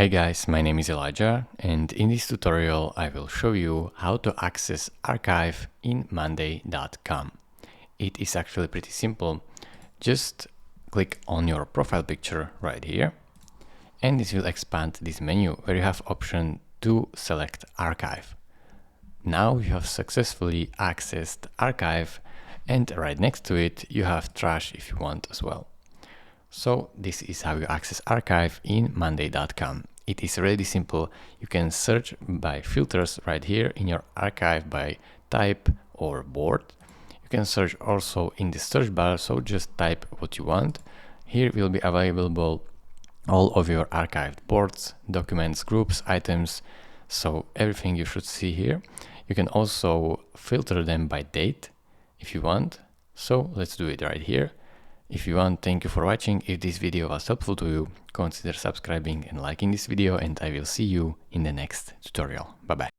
Hey guys, my name is Elijah, and in this tutorial I will show you how to access archive in monday.com. It is actually pretty simple. Just click on your profile picture right here, and this will expand this menu where you have option to select archive. Now you have successfully accessed archive, and right next to it you have trash if you want as well. So this is how you access archive in monday.com. It is really simple. You can search by filters right here in your archive by type or board. You can search also in the search bar, so just type what you want. Here will be available all of your archived boards, documents, groups, items, so everything you should see here. You can also filter them by date if you want. So let's do it right here. If you want, thank you for watching. If this video was helpful to you, consider subscribing and liking this video, and I will see you in the next tutorial. Bye bye.